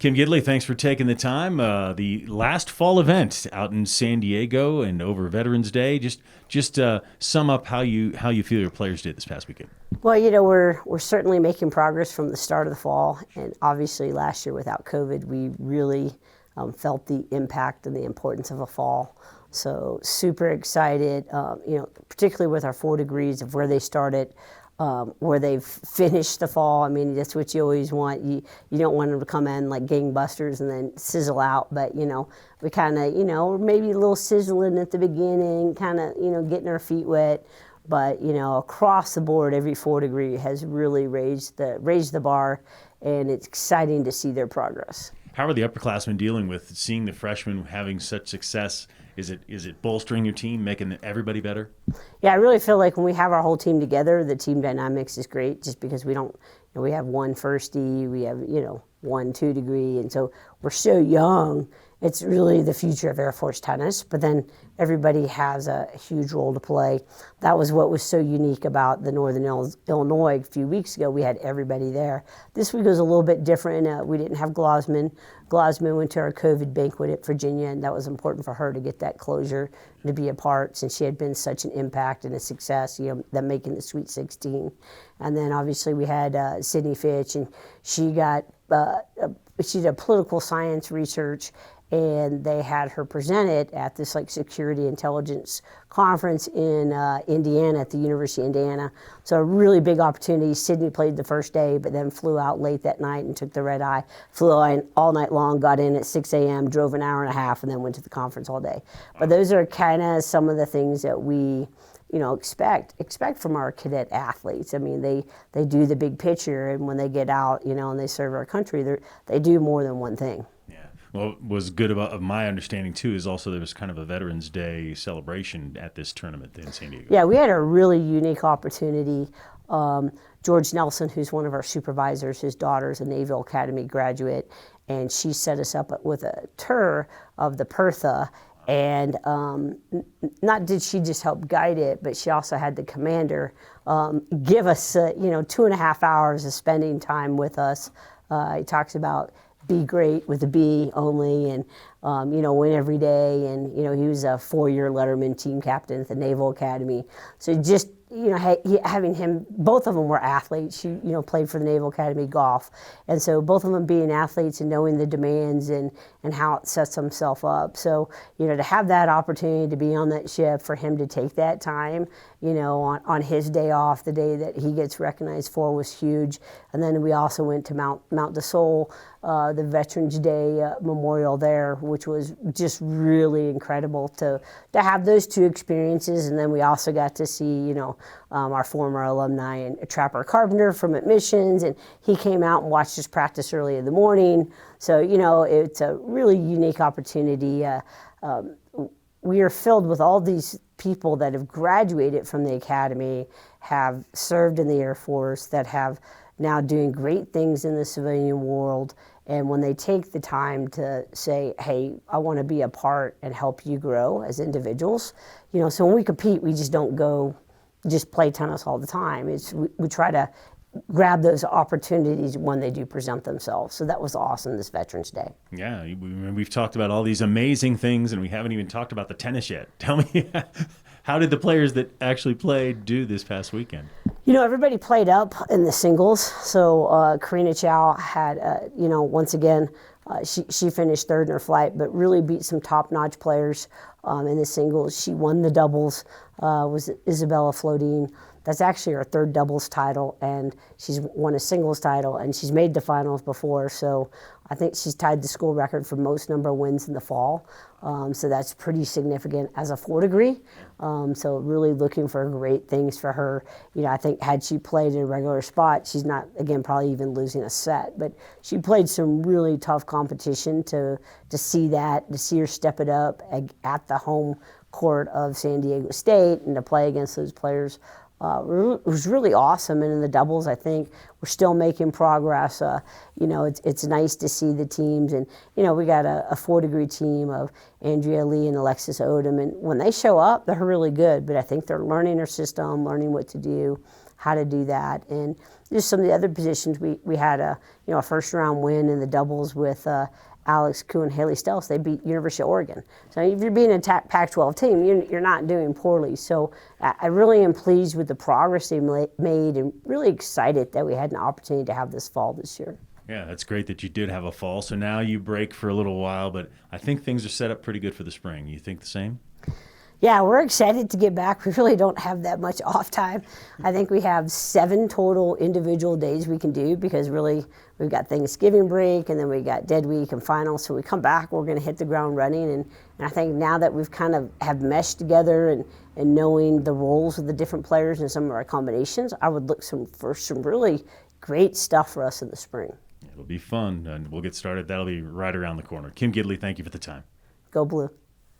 Kim Gidley, thanks for taking the time. The last fall event out in San Diego and over Veterans Day. Just sum up how you feel your players did this past weekend. Well, we're certainly making progress from the start of the fall, and obviously last year without COVID, we really felt the impact and the importance of a fall. So super excited, particularly with our 4 degrees of where they started. Where they've finished the fall. I mean, that's what you always want. You don't want them to come in like gangbusters and then sizzle out, but we kind of, maybe a little sizzling at the beginning, kind of, getting our feet wet. But, across the board, every 4 degree has really raised the bar, and it's exciting to see their progress. How are the upperclassmen dealing with seeing the freshmen having such success? Is it bolstering your team, making everybody better? Yeah, I really feel like when we have our whole team together, the team dynamics is great, just because we have one firstie, we have, 1 2 degree, and so we're so young. It's really the future of Air Force tennis, but then everybody has a huge role to play. That was what was so unique about the Northern Illinois a few weeks ago. We had everybody there. This week was a little bit different. We didn't have Glosman. Glosman went to our COVID banquet at Virginia, and that was important for her to get that closure and to be a part, since she had been such an impact and a success, them making the Sweet 16. And then obviously we had Sydney Fitch, and she did political science research, and they had her present it at this security intelligence conference in Indiana, at the University of Indiana. So a really big opportunity. Sydney played the first day, but then flew out late that night and took the red eye. Flew in all night long, got in at 6 a.m., drove an hour and a half, and then went to the conference all day. But those are kind of some of the things that we expect from our cadet athletes. I mean, they do the big picture, and when they get out, and they serve our country, they do more than one thing. Well, what was good of my understanding, too, is also there was kind of a Veterans Day celebration at this tournament in San Diego. Yeah, we had a really unique opportunity. George Nelson, who's one of our supervisors, his daughter's a Naval Academy graduate, and she set us up with a tour of the Pertha. And not did she just help guide it, but she also had the commander give us, 2.5 hours of spending time with us. He talks about be great with a B only, and win every day. And he was a 4-year letterman team captain at the Naval Academy. So just having him, both of them were athletes. She played for the Naval Academy golf, and so both of them being athletes and knowing the demands and how it sets himself up. So to have that opportunity to be on that ship, for him to take that time, on his day off, the day that he gets recognized for, was huge. And then we also went to Mount de Sol, the Veterans Day memorial there, which was just really incredible to have those 2 experiences. And then we also got to see our former alumni and Trapper Carpenter from admissions, and he came out and watched us practice early in the morning. So it's a really unique opportunity. We are filled with all these people that have graduated from the academy, have served in the Air Force, that have now doing great things in the civilian world. And when they take the time to say, hey, I want to be a part and help you grow as individuals, so when we compete, we just don't go just play tennis all the time. We try to grab those opportunities when they do present themselves. So that was awesome this Veterans Day. Yeah, we've talked about all these amazing things, and we haven't even talked about the tennis yet. Tell me, how did the players that actually played do this past weekend? Everybody played up in the singles. So Karina Chow had, once again, she finished 3rd in her flight, but really beat some top-notch players in the singles. She won the doubles, was Isabella Flodine. That's actually her 3rd doubles title, and she's won a singles title, and she's made the finals before. So I think she's tied the school record for most number of wins in the fall. So that's pretty significant as a 4 degree. So really looking for great things for her. I think had she played in a regular spot, she's not, again, probably even losing a set. But she played some really tough competition to see her step it up at the home court of San Diego State, and to play against those players. It was really awesome. And in the doubles, I think we're still making progress. It's nice to see the teams, and we got a 4 degree team of Andrea Lee and Alexis Odom, and when they show up, they're really good. But I think they're learning their system, learning what to do, how to do that, and just some of the other positions, we had a first round win in the doubles with Alex Koo and Haley Stells. They beat University of Oregon. So if you're being a Pac-12 team, you're not doing poorly. So I really am pleased with the progress they made, and really excited that we had an opportunity to have this fall this year. Yeah, that's great that you did have a fall. So now you break for a little while, but I think things are set up pretty good for the spring. You think the same? Yeah, we're excited to get back. We really don't have that much off time. I think we have 7 total individual days we can do, because really we've got Thanksgiving break, and then we got dead week and finals. So we come back, we're going to hit the ground running. And I think now that we've kind of have meshed together and knowing the roles of the different players and some of our combinations, I would look for some really great stuff for us in the spring. It'll be fun, and we'll get started. That'll be right around the corner. Kim Gidley, thank you for the time. Go Blue.